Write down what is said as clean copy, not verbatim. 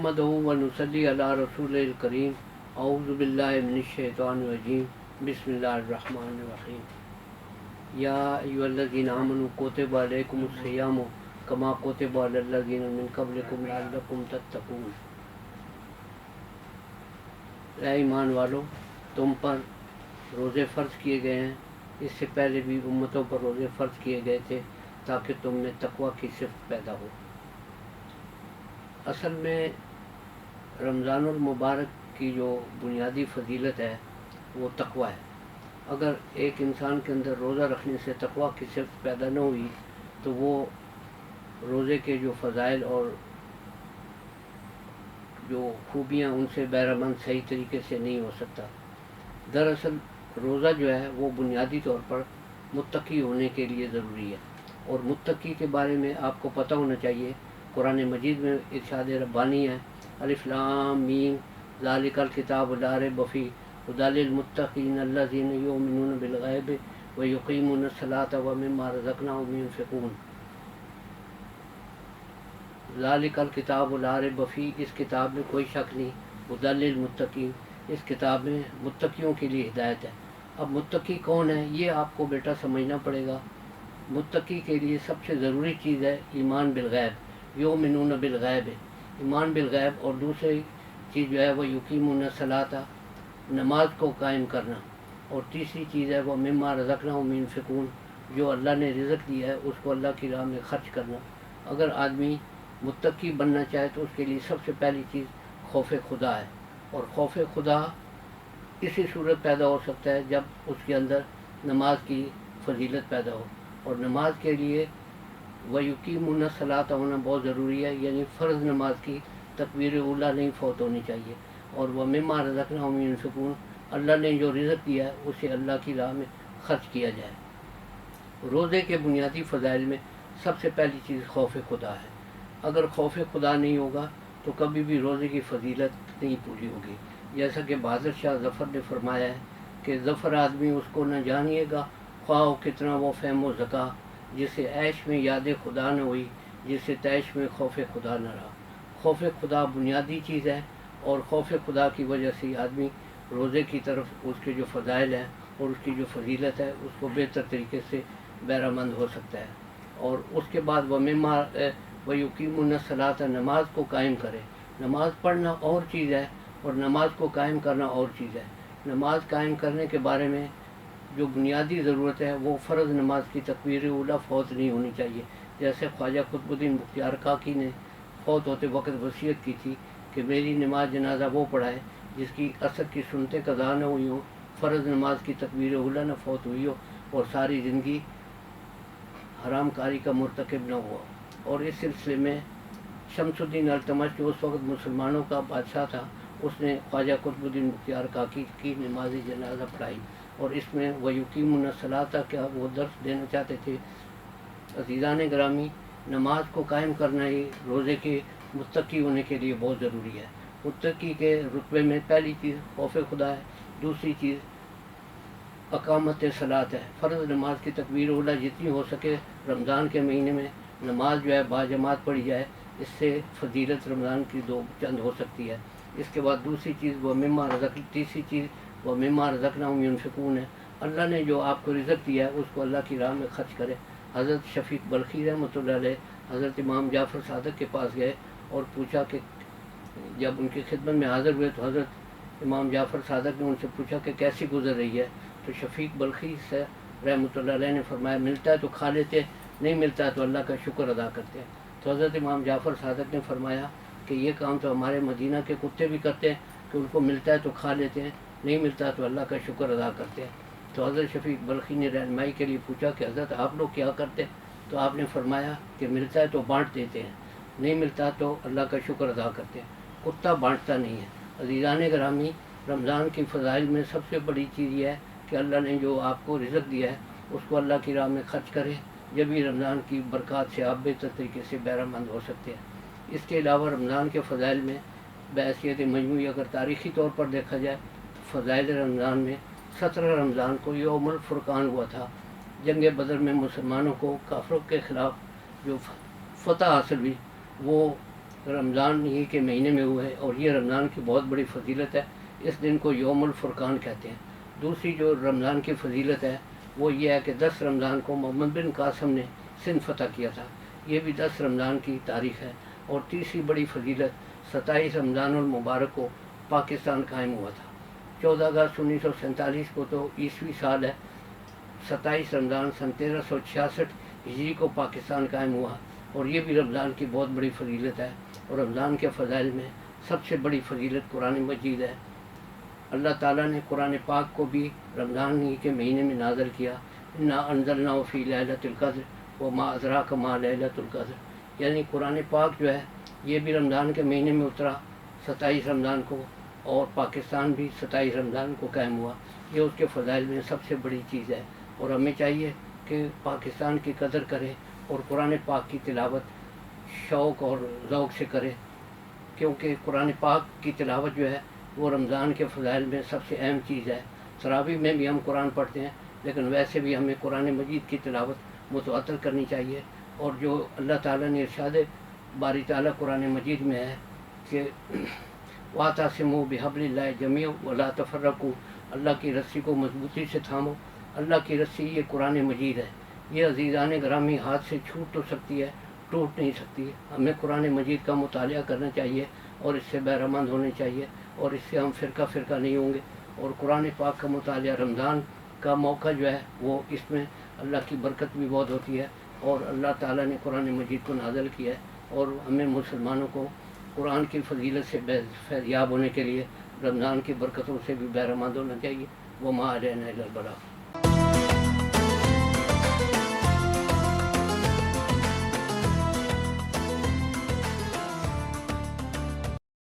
नहमदुहु व नुसल्ली अला रसूलिल करीम। औज़ु बिल्लाहि मिनश शैतानिर रजीम। बिस्मिल्लाहिर रहमानिर रहीम। या अय्युहल्लज़ीना आमनू कुतिबा अलैकुमुस सियामु कमा कुतिबा अलल लज़ीना मिन क़ब्लिकुम लअल्लकुम तत्तक़ून। ऐ ईमान वालो, तुम पर रोज़े फ़र्ज़ किए गए हैं, इससे पहले भी उम्मतों पर रोज़े फ़र्ज़ किए गए थे ताकि तुम में तक़वा की सिफ़त पैदा हो। असल में रमज़ानुल मुबारक की जो बुनियादी फ़जीलत है वो तक़वा है। अगर एक इंसान के अंदर रोज़ा रखने से तक़वा की सिफ़त पैदा न हुई तो वो रोज़े के जो फ़ज़ाइल और जो खूबियाँ उनसे बहरामंद सही तरीके से नहीं हो सकता। दरअसल रोज़ा जो है वो बुनियादी तौर पर मुत्तकी होने के लिए ज़रूरी है, और मुत्तकी के बारे में आपको पता होना चाहिए। कुरान मजीद में इरशाद रब्बानी है, अलिफ लाम मीम ज़ालिकल किताबु ला रैब फ़ीह हुदल लिल मुत्तक़ीन अल्लज़ीना युमिनूना बिल ग़ैब व युक़ीमूनस सलाता व मिम्मा रज़क़नाहुम युनफ़िक़ून। ज़ालिकल किताबु ला रैब फ़ीह, इस किताब में कोई शक नहीं। हुदल लिल मुत्तक़ीन, इस किताब में मुत्तकियों के लिए हिदायत है। अब मुत्तकी कौन है ये आपको बेटा समझना पड़ेगा। मुत्तकी के लिए सबसे ज़रूरी चीज़ है ईमान बिल ग़ैब, युमिनूना बिल ग़ैब, ईमान बिल ग़ैब। और दूसरी चीज़ जो है वह युक़ीमून सलाता, नमाज को कायम करना। और तीसरी चीज़ है वह मिम्मा रज़क़नाहुम युनफ़िक़ून, जो अल्लाह ने रिज़्क़ दिया है उसको अल्लाह की राह में ख़र्च करना। अगर आदमी मुत्तकी बनना चाहे तो उसके लिए सबसे पहली चीज़ खौफ खुदा है, और खौफ खुदा इसी सूरत पैदा हो सकता है जब उसके अंदर नमाज की फजीलत पैदा हो। और नमाज के लिए वयुकीमुन सलात होना बहुत ज़रूरी है, यानी फ़र्ज़ नमाज की तकबीर उला नहीं फ़ौत होनी चाहिए। और वह मिम्मा रज़क़नाहुम युनफ़िक़ून, अल्लाह ने जो रिज़्क़ दिया है उसे अल्लाह की राह में ख़र्च किया जाए। रोज़े के बुनियादी फ़ज़ाइल में सबसे पहली चीज़ खौफ खुदा है। अगर खौफ खुदा नहीं होगा तो कभी भी रोज़े की फ़जीलत नहीं पूरी होगी। जैसा कि बहादुर शाह ज़फ़र ने फरमाया है कि ज़फ़र आदमी उसको न जानिएगा ख्वाह कितना वो फ़हम व ज़का, जिसे ऐश में याद खुदा न हुई, जिसे तैश में खौफ खुदा न रहा। खौफ खुदा बुनियादी चीज़ है, और खौफ खुदा की वजह से आदमी रोज़े की तरफ उसके जो फ़ज़ाइल हैं और उसकी जो फजीलत है उसको बेहतर तरीके से बहरामंद हो सकता है। और उसके बाद व युकीमुन सलात, नमाज को कायम करे। नमाज पढ़ना और चीज़ है और नमाज को कायम करना और चीज़ है। नमाज कायम करने के बारे में जो बुनियादी ज़रूरत है वो फ़र्ज़ नमाज की तकबीर उला फ़ौत नहीं होनी चाहिए। जैसे ख्वाजा कुतुबुद्दीन मुख्तियार काकी ने फ़ौत होते वक्त वसीयत की थी कि मेरी नमाज जनाजा वो पढ़ाए जिसकी असर की सुनते कज़ा न हुई हो, फ़र्ज़ नमाज की तकबीर उला न फ़ौत हुई हो, और सारी ज़िंदगी हराम कारी का मुर्तकिब न हुआ। और इस सिलसिले में शमसुद्दीन अल्तमश जो उस वक्त मुसलमानों का बादशाह था, उसने ख्वाजा कुतुबुद्दीन मुख्तियार काकी की नमाज जनाजा पढ़ाई, और इसमें वयुकीमुन सलाता क्या वो दर्स देना चाहते थे। अज़ीज़ान ग्रामी, नमाज को कायम करना ही रोज़े के मुत्तकी होने के लिए बहुत ज़रूरी है। मुत्तकी के रुतबे में पहली चीज़ खौफ खुदा है, दूसरी चीज़ अकामत सलात है। फ़र्ज़ नमाज की तकबीर उला जितनी हो सके रमज़ान के महीने में नमाज जो है बाजमात पढ़ी जाए, इससे फजीलत रमज़ान की दो चंद हो सकती है। इसके बाद दूसरी चीज़ वह मिम्मा रज़क़, तीसरी चीज़ वह मिम्मा रज़क़नाहुम युनफ़िक़ून है। अल्लाह ने जो आपको रिज़्क़ दिया है उसको अल्लाह की राह में ख़र्च करें। हज़रत शफ़ीक़ बल्खी रहमतुल्लाह अलैह हज़रत इमाम जाफ़र सादिक़ के पास गए और पूछा कि जब उनकी खिदमत में हाज़िर हुए तो हज़रत इमाम जाफ़र सादिक़ ने उनसे पूछा कि कैसी गुज़र रही है। तो शफ़ीक़ बल्खी से रहमतुल्लाह अलैह ने फरमाया, मिलता है तो खा लेते, नहीं मिलता है तो अल्लाह का शुक्र अदा करते हैं। तो हज़रत इमाम जाफ़र सादिक़ ने फरमाया कि ये काम तो हमारे मदीना के कुत्ते भी करते हैं कि उनको मिलता है तो खा लेते हैं, नहीं मिलता तो अल्लाह का शुक्र अदा करते हैं। तो हज़रत शफ़ीक़ बल्खी ने रहनुमाई के लिए पूछा कि हज़रत आप लोग क्या करते हैं? तो आपने फरमाया कि मिलता है तो बाँट देते हैं, नहीं मिलता तो अल्लाह का शुक्र अदा करते हैं। कुत्ता बाँटता नहीं है। अज़ीज़ान ग्रामी, रमज़ान की फ़ज़ाइल में सबसे बड़ी चीज़ यह है कि अल्लाह ने जो आपको रिज़्क़ दिया है उसको अल्लाह की राह में ख़र्च करें, जब भी रमज़ान की बरक़ात से आप बेहतर तरीके से बहरामंद हो सकते हैं। इसके अलावा रमज़ान के फ़ज़ाइल में बहैसियत मजमूई अगर तारीख़ी तौर पर देखा जाए तो फ़ज़ाइल रमज़ान में 17 रमज़ान को यौमुल फ़ुरक़ान हुआ था। जंग बदर में मुसलमानों को काफ़िरों के ख़िलाफ़ जो फ़तह हासिल हुई वो رمضان ہی کے مہینے میں ہوئے اور یہ رمضان کی بہت بڑی فضیلت ہے۔ اس دن کو یوم الفرقان کہتے ہیں۔ دوسری جو رمضان کی فضیلت ہے وہ یہ ہے کہ 10 رمضان کو محمد بن قاسم نے سندھ فتح کیا تھا، یہ بھی 10 رمضان کی تاریخ ہے۔ اور تیسری بڑی فضیلت 27 رمضان المبارک کو پاکستان قائم ہوا تھا۔ 14 اگست 1947 کو تو عیسوی سال ہے، 27 رمضان سن 1366 ہجری کو پاکستان قائم ہوا، اور یہ بھی رمضان کی بہت بڑی فضیلت ہے۔ اور رمضان کے فضائل میں سب سے بڑی فضیلت قرآن مجید ہے۔ اللہ تعالیٰ نے قرآن پاک کو بھی رمضان ہی کے مہینے میں نازل کیا۔ انا انزلناہ فی لیلۃ القدر وما ادراک ما لیلۃ القدر، یعنی قرآن پاک جو ہے یہ بھی رمضان کے مہینے میں اترا 27 رمضان کو، اور پاکستان بھی 27 رمضان کو قائم ہوا۔ یہ اس کے فضائل میں سب سے بڑی چیز ہے، اور ہمیں چاہیے کہ پاکستان کی قدر کرے اور قرآن پاک کی تلاوت شوق اور ذوق سے کرے، کیونکہ قرآن پاک کی تلاوت جو ہے وہ رمضان کے فضائل میں سب سے اہم چیز ہے۔ تراویح میں بھی ہم قرآن پڑھتے ہیں، لیکن ویسے بھی ہمیں قرآن مجید کی تلاوت متواتر کرنی چاہیے۔ اور جو اللہ تعالیٰ نے ارشاد باری تعالیٰ قرآن مجید میں ہے کہ وَاعْتَصِمُوا بِحَبْلِ اللَّهِ جَمِيعًا وَلَا تَفَرَّقُوا، اللہ کی رسی کو مضبوطی سے تھامو۔ اللہ کی رسی یہ قرآن مجید ہے، یہ عزیزان گرامی ہاتھ سے چھوٹ تو سکتی ہے، ٹوٹ نہیں سکتی۔ ہمیں قرآن مجید کا مطالعہ کرنا چاہیے اور اس سے بہرمند ہونے چاہیے، اور اس سے ہم فرقہ فرقہ نہیں ہوں گے۔ اور قرآن پاک کا مطالعہ رمضان کا موقع جو ہے وہ اس میں اللہ کی برکت بھی بہت ہوتی ہے، اور اللہ تعالیٰ نے قرآن مجید کو نازل کیا ہے، اور ہمیں مسلمانوں کو قرآن کی فضیلت سے فیضیاب ہونے کے لیے رمضان کی برکتوں سے بھی بہرمند ہونا چاہیے۔ وما علینا الا البلاغ۔